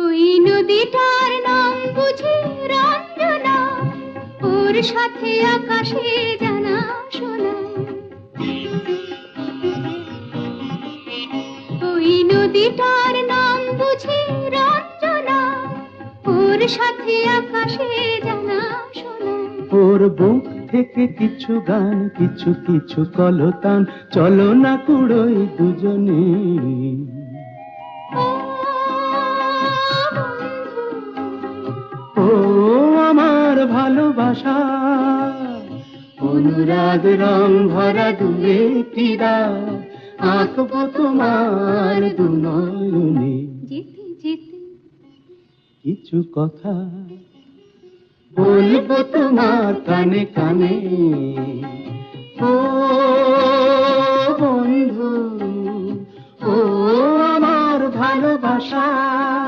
ওই নদীটার নাম বুঝি রঞ্জনা, ওর সাথে আকাশে জানা শোনা। ওই নদীটার নাম বুঝি রঞ্জনা, ওর সাথে আকাশে জানা শোনা। ওর বুক থেকে কিছু গান, কিছু কিছু কলতান, চলো না কুড়োই দুজনে। ও আমার ভালোবাসা, অনুরাগ রং ভরা দুলে তীরা, আঁকবো তোমার দুনয়নে। যেতে যেতে কিছু কথা বলবো তোমার কানে কানে। ও বন্ধু, ও আমার ভালোবাসা।